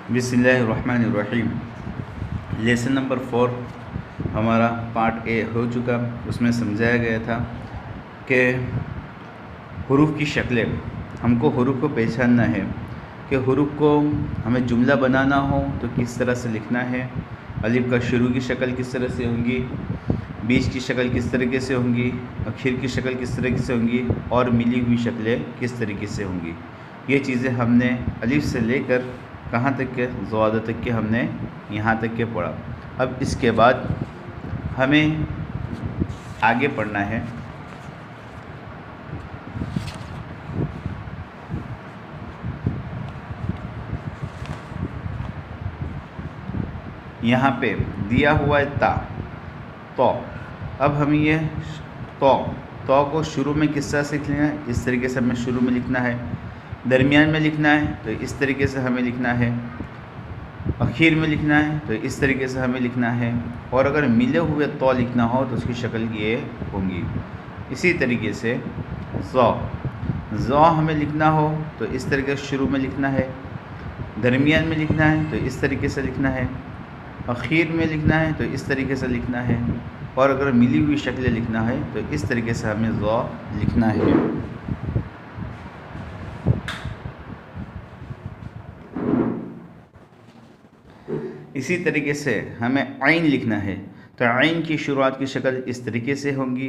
बिस्मिल्लाहिर्रहमानिर्रहीम। Lesson number 4 हमारा part A हो चुका। उसमें समझाया गया था कि हुरूफ की शक्लें, हमको हुरूफ को पहचानना है कि हुरूफ को हमें जुमला बनाना हो तो किस तरह से लिखना है। अलिफ का शुरू की शक्ल किस तरह से होंगी, बीच की शक्ल किस तरीके से होंगी, आखिर की शक्ल किस तरीके से होंगी और मिली हुई शक्लें किस तरीके से होंगी। ये चीज़ें हमने अलिफ से लेकर कहाँ तक के ज़वादा तक के हमने यहाँ तक के पढ़ा। अब इसके बाद हमें आगे पढ़ना है। यहाँ पे दिया हुआ है ता, तो अब हमें ये तो को शुरू में किस तरह से लिखना है, इस तरीके से हमें शुरू में लिखना है। दरमियान में लिखना है तो इस तरीके से हमें लिखना है। आखिर में लिखना है तो इस तरीके से हमें लिखना है। और अगर मिले हुए तो लिखना हो तो उसकी शक्ल ये होंगी। इसी तरीके से ज़ो हमें लिखना हो तो इस तरीके से शुरू में लिखना है। दरमियान में लिखना है तो इस तरीके से लिखना है। आखिर में लिखना है तो इस तरीके से लिखना है। और अगर मिली हुई शक्लें लिखना है तो इस तरीके से हमें ज़ो लिखना है। इसी तरीके से हमें आइन लिखना है तो आइन की शुरुआत की शक्ल इस तरीके से होंगी,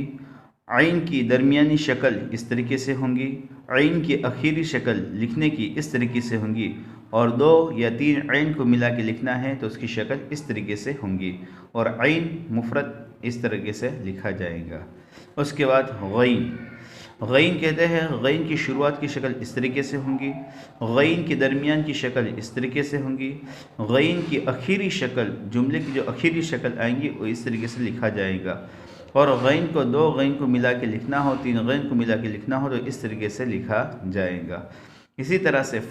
आइन की दरमियानी शक्ल इस तरीके से होंगी, आइन की आखिरी शक्ल लिखने की इस तरीके से होंगी। और 2 या 3 आइन को मिला के लिखना है तो उसकी शक्ल इस तरीके से होंगी। और आइन मुफरद इस तरीके से लिखा जाएगा। उसके बाद गैन कहते हैं, गैन की शुरुआत की शक्ल इस तरीके से होंगी, गैन की दरमियान की शक्ल इस तरीके से होंगी, गैन की आखिरी शक्ल, जुमले की जो आखिरी शक्ल आएंगी वो इस तरीके से लिखा जाएगा। और गैन को 2 गैन को मिला के लिखना हो, 3 गैन को मिला के लिखना हो तो इस तरीके से लिखा जाएगा। इसी तरह से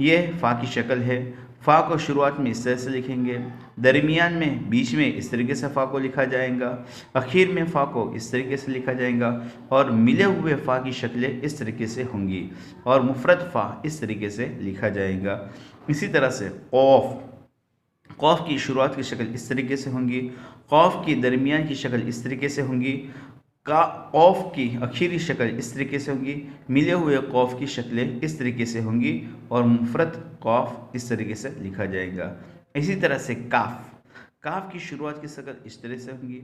ये फ़ा की शक्ल है। फ़ा को शुरुआत में इस तरह से लिखेंगे, दरमियान में बीच में इस तरीके से फ़ा को लिखा जाएगा, आखिर में फ़ा को इस तरीके से लिखा जाएगा। और मिले हुए फ़ा की शक्लें इस तरीके से होंगी और मुफरद फ़ा इस तरीके से लिखा जाएगा। इसी तरह से कौफ की शुरुआत की शक्ल इस तरीके से होंगी, कौफ की दरमियान की शक्ल इस तरीके से होंगी, कौफ की आखिरी शक्ल इस तरीके से होंगी, मिले हुए कौफ की शक्लें इस तरीके से होंगी और मुफरद कौफ इस तरीके से लिखा जाएगा। इसी तरह से काफ की शुरुआत की शक्ल इस तरह से होंगी,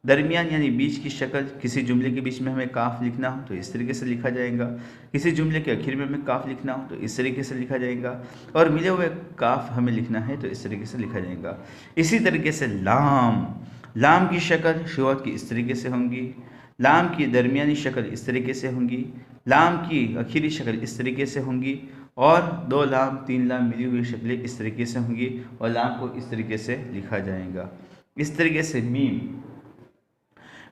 दरमियान यानी बीच की शक्ल, किसी जुमले के बीच में हमें काफ लिखना हो तो इस तरीके से लिखा जाएगा, किसी जुमले के आखिर में हमें काफ लिखना हो तो इस तरीके से लिखा जाएगा। और मिले हुए काफ हमें लिखना है तो इस तरीके से लिखा जाएगा। इसी तरीके से लाम की शक्ल शुरुआत की इस तरीके से होंगी, लाम की दरमियानी शक्ल इस तरीके से होंगी, लाम की आखिरी शक्ल इस तरीके से होंगी और 2 लाम 3 लाम मिली हुई शक्लें इस तरीके से होंगी और लाम को इस तरीके से लिखा जाएगा। इस तरीके से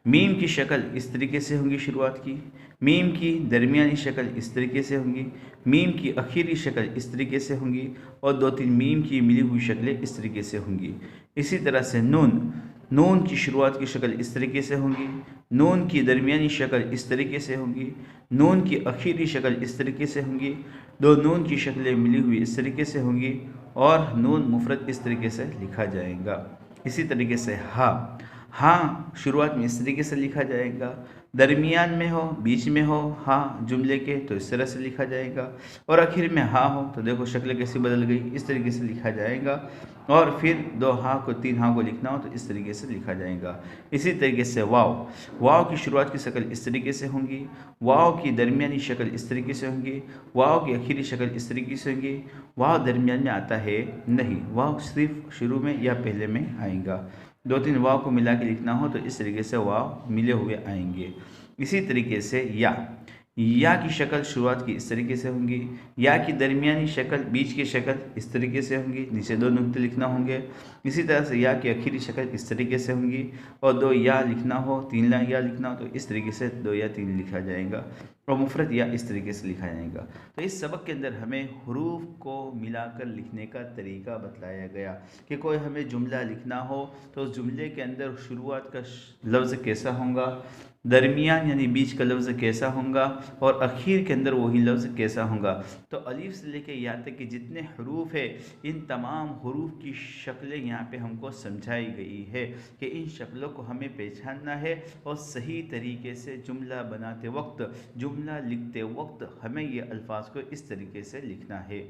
मीम की शक्ल इस तरीके से होंगी शुरुआत की, मीम की दरमियानी शक्ल इस तरीके से होंगी, मीम की आखिरी शक्ल इस तरीके से होंगी और 2-3 मीम की मिली हुई शक्लें इस तरीके से होंगी। इसी तरह से नून की शुरुआत की शक्ल इस तरीके से होंगी, नून की दरमियानी शक्ल इस तरीके से होंगी, नून की आखिरी शक्ल इस तरीके से होंगी, 2 नून की शक्लें मिली हुई इस तरीके से होंगी और नून मुफरद इस तरीके से लिखा जाएगा। इसी तरीके से हाँ शुरुआत में इस तरीके से लिखा जाएगा, दरमियान में हो, बीच में हो हाँ जुमले के तो इस तरह से लिखा जाएगा और आखिर में हाँ हो तो देखो शक्ल कैसी बदल गई, इस तरीके से लिखा जाएगा। और फिर 2 हाँ को 3 हाँ को लिखना हो तो इस तरीके से लिखा जाएगा। इसी तरीके से वाव की शुरुआत की शक्ल इस तरीके से होंगी, वाव की दरमियानी शक्ल इस तरीके से होंगी, वाव की आखिरी शक्ल इस तरीके से होंगी। वाव दरमियान में आता है नहीं, वाव सिर्फ शुरू में या पहले में आएगा। 2-3 वाव को मिला के लिखना हो तो इस तरीके से वाव मिले हुए आएंगे। इसी तरीके से या की शक्ल शुरुआत की इस तरीके से होंगी, या की दरमियानी शक्ल बीच की शक्ल इस तरीके से होंगी, नीचे 2 नुक्ते लिखना होंगे। इसी तरह से या की आखिरी शक्ल इस तरीके से होंगी और 2 या लिखना हो, 3 या लिखना हो तो इस तरीके से 2 या 3 लिखा जाएगा और मुफरद या इस तरीके से लिखा जाएगा। तो इस सबक के अंदर हमें हुरूफ को मिलाकर लिखने का तरीका बतलाया गया कि कोई हमें जुमला लिखना हो तो उस जुमले के अंदर शुरुआत का लफ्ज़ कैसा होगा, दरमियान यानी बीच का लफ्ज़ कैसा होगा और आखिर के अंदर वही लफ्ज़ कैसा होगा। तो अलीफ से लेकर या तक के जितने हरूफ है इन तमाम हरूफ की शक्लें यहाँ पे हमको समझाई गई है कि इन शक्लों को हमें पहचानना है और सही तरीके से जुमला बनाते वक्त, जुमला लिखते वक्त हमें ये अल्फाज को इस तरीके से लिखना है।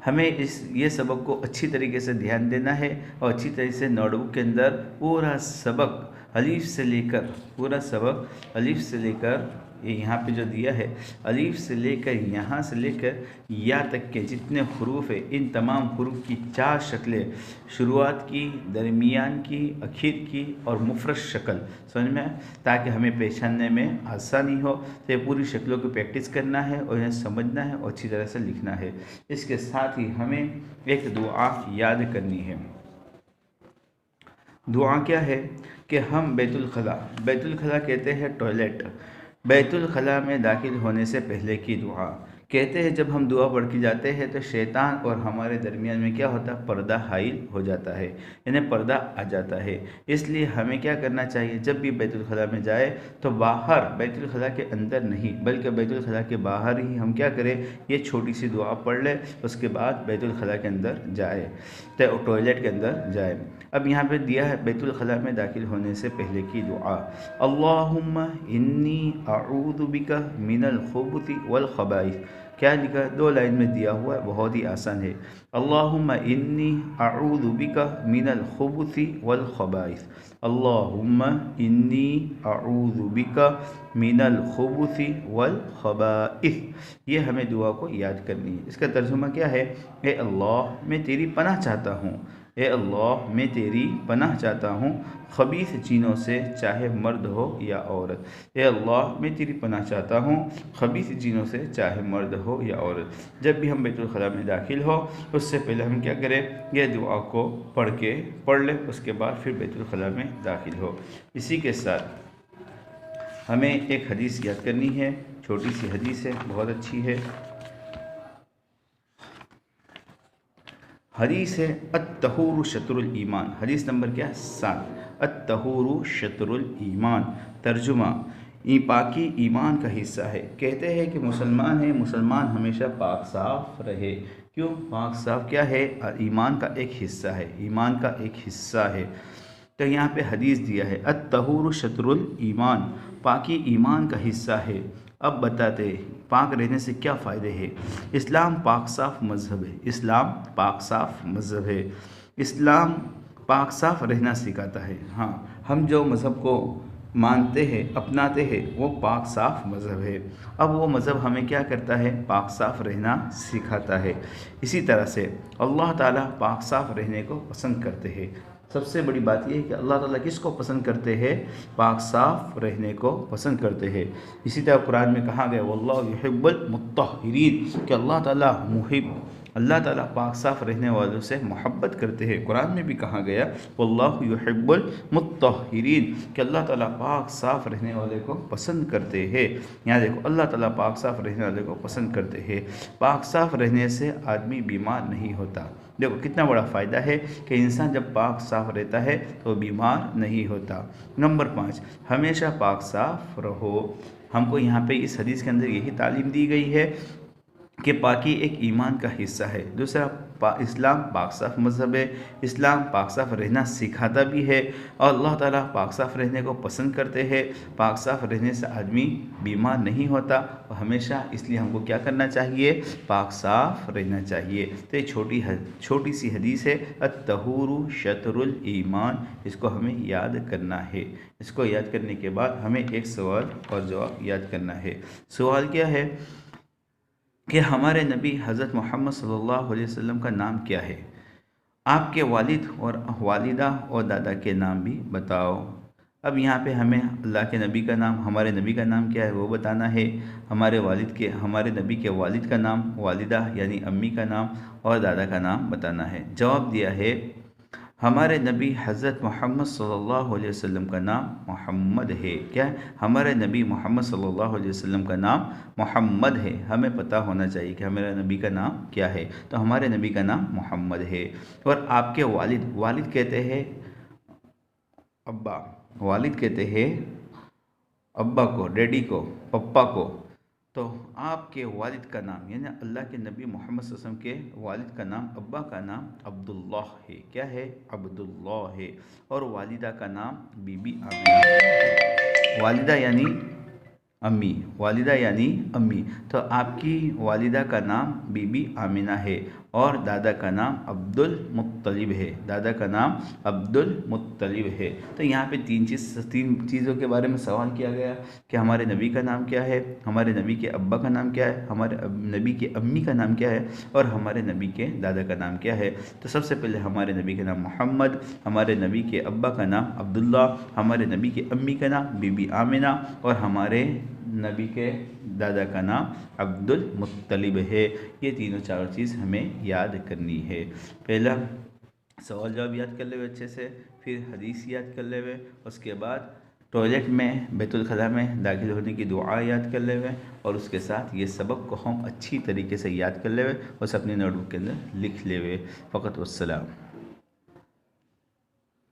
हमें ये सबक को अच्छी तरीके से ध्यान देना है और अच्छी तरीके से नोटबुक के अंदर पूरा सबक अलीफ से लेकर, पूरा सबक अलीफ से लेकर, ये यहाँ पे जो दिया है अलीफ से लेकर यहाँ से लेकर या तक के जितने हरूफ है इन तमाम हरूफ की 4 शक्लें, शुरुआत की, दरमियान की, आखिर की और मुफरद शक्ल समझ में आए, ताकि हमें पहचानने में आसानी हो। तो ये पूरी शक्लों की प्रैक्टिस करना है और इन्हें समझना है और अच्छी तरह से लिखना है। इसके साथ ही हमें एक दुआ याद करनी है। दुआ क्या है कि हम बैतुल खला कहते हैं टॉयलेट, बैतुल खला में दाखिल होने से पहले की दुआ कहते हैं। जब हम दुआ पढ़ के जाते हैं तो शैतान और हमारे दरमियान में क्या होता है, पर्दा हाइल हो जाता है, यानी पर्दा आ जाता है। इसलिए हमें क्या करना चाहिए, जब भी बैतुल खला में जाए तो बाहर, बैतुल खला के अंदर नहीं बल्कि बैतुल खला के बाहर ही हम क्या करें, ये छोटी सी दुआ पढ़ लें, उसके बाद बैतुल खला के अंदर जाए, तो टॉयलेट के अंदर जाए। अब यहाँ पे दिया है बैतुल खला में दाखिल होने से पहले की दुआ, अल्लाहुम्मा इन्नी अऊज़ु बिका मिनल खुबुथि वल खबाइस। क्या लिखा, 2 लाइन में दिया हुआ है, बहुत ही आसान है। अल्लाहुम्मा इन्नी अऊज़ु बिका मिनल खुबुथि वल खबाइस, अल्लाहुम्मा इन्नी अऊज़ु बिका मिनल खुबुथि वल खबाइस। ये हमें दुआ को याद करनी है। इसका तर्जुमा क्या है, ए अल्लाह मैं तेरी पनाह चाहता हूँ, ए अल्लाह मैं तेरी पनाह चाहता हूँ खबीस चीज़ों से, चाहे मर्द हो या औरत। ए अल्लाह मैं तेरी पनाह चाहता हूँ खबीस चीज़ों से, चाहे मर्द हो या औरत। जब भी हम बैतुल खला में दाखिल हो उससे पहले हम क्या करें, यह दुआ को पढ़ लें, उसके बाद फिर बैतुल खला में दाखिल हो। इसी के साथ हमें एक हदीस याद करनी है, छोटी सी हदीस है, बहुत अच्छी है। हदीस है अत्तहूरु शत्रुल ईमान, हदीस नंबर क्या है 7, अत्तहूरु शत्रुल ईमान। तर्जुमा, पाकी ईमान का हिस्सा है। कहते हैं कि मुसलमान है, मुसलमान हमेशा पाक साफ रहे। क्यों, पाक साफ क्या है, ईमान का एक हिस्सा है, ईमान का एक हिस्सा है। तो यहाँ पे हदीस दिया है अत्तहूरु शत्रुल ईमान, पाकी ईमान का हिस्सा है। अब बताते हैं पाक रहने से क्या फ़ायदे हैं। इस्लाम पाक साफ मज़हब है, इस्लाम पाक साफ मज़हब है, इस्लाम पाक साफ रहना सिखाता है। हाँ, हम जो मज़हब को मानते हैं, अपनाते हैं, वो पाक साफ मज़हब है। अब वो मज़हब हमें क्या करता है, पाक साफ रहना सिखाता है। इसी तरह से अल्लाह ताला पाक साफ रहने को पसंद करते हैं। सबसे बड़ी बात यह है कि अल्लाह ताला किसको पसंद करते हैं, पाक साफ रहने को पसंद करते हैं। इसी तरह कुरान में कहा गया वल्लाहु युहिब्बुल मुत्तहिरीन, कि अल्लाह ताला पाक साफ रहने वालों से मोहब्बत करते हैं। कुरान में भी कहा गया वल्लाहु युहिब्बुल मुत्तहिरीन, कि अल्लाह ताला पाक साफ रहने वाले को पसंद करते हैं। यहाँ देखो अल्लाह ताला पाक साफ रहने वाले को पसंद करते हैं। पाक साफ रहने से आदमी बीमार नहीं होता। देखो कितना बड़ा फ़ायदा है कि इंसान जब पाक साफ रहता है तो बीमार नहीं होता। नंबर 5, हमेशा पाक साफ रहो। हमको यहाँ पे इस हदीस के अंदर यही तालीम दी गई है कि पाकी एक ईमान का हिस्सा है। दूसरा, इस्लाम पाक साफ मज़हब है, इस्लाम पाक साफ रहना सिखाता भी है और अल्लाह ताला पाक साफ रहने को पसंद करते हैं। पाक साफ रहने से आदमी बीमार नहीं होता और हमेशा, इसलिए हमको क्या करना चाहिए, पाक साफ रहना चाहिए। तो ये छोटी सी हदीस है अत्तहूरु शत्रुल ईमान, इसको हमें याद करना है। इसको याद करने के बाद हमें एक सवाल और जवाब याद करना है। सवाल क्या है कि हमारे नबी हज़रत मोहम्मद सल्लल्लाहु अलैहि वसल्लम का नाम क्या है। आपके वालिद और वालिदा और दादा के नाम भी बताओ। अब यहाँ पे हमें अल्लाह के नबी का नाम, हमारे नबी का नाम क्या है वो बताना है, हमारे नबी के वालिद का नाम, वालिदा यानी अम्मी का नाम और दादा का नाम बताना है। जवाब दिया है हमारे नबी हज़रत मोहम्मद सल्लल्लाहु अलैहि वसल्लम का नाम मोहम्मद है। क्या है, हमारे नबी मोहम्मद सल्लल्लाहु अलैहि वसल्लम का नाम मोहम्मद है। हमें पता होना चाहिए कि हमारे नबी का नाम क्या है, तो हमारे नबी का नाम मोहम्मद है। और आपके वालिद कहते हैं अब्बा, वालिद कहते हैं अब्बा को, डैडी को, पप्पा को, तो आपके वालिद का नाम यानी अल्लाह के नबी मोहम्मद सल्लल्लाहु अलैहि वसल्लम के वालिद का नाम, अब्बा का नाम अब्दुल्लाह है। क्या है? अब्दुल्लाह है। और वालिदा का नाम बीबी आमिना है। वालिदा यानी अम्मी, वालिदा यानी अम्मी। तो आपकी वालिदा का नाम बीबी आमिना है और दादा का नाम अब्दुल मुत्तलिब है। दादा का नाम अब्दुल मुत्तलिब है। तो यहाँ पे तीन चीज़ों के बारे में सवाल किया गया कि हमारे नबी का नाम क्या है, हमारे नबी के अब्बा का नाम क्या है, हमारे नबी के अम्मी का नाम क्या है और हमारे नबी के दादा का नाम क्या है। तो सबसे पहले हमारे नबी का नाम मोहम्मद, हमारे नबी के अब्बा का नाम अब्दुल्ला, हमारे नबी के अम्मी का नाम बीबी आमिना और हमारे नबी के दादा का नाम अब्दुल मुत्तलिब है। ये तीनों चार चीज़ हमें याद करनी है। पहला सवाल जवाब याद कर ले अच्छे से, फिर हदीस याद कर ले, उसके बाद टॉयलेट में बैतुल खला में दाखिल होने की दुआ याद कर ले और उसके साथ ये सबक को हम अच्छी तरीके से याद कर ले, बस अपनी नोटबुक के अंदर लिख ले। फ़कत वस्सलाम।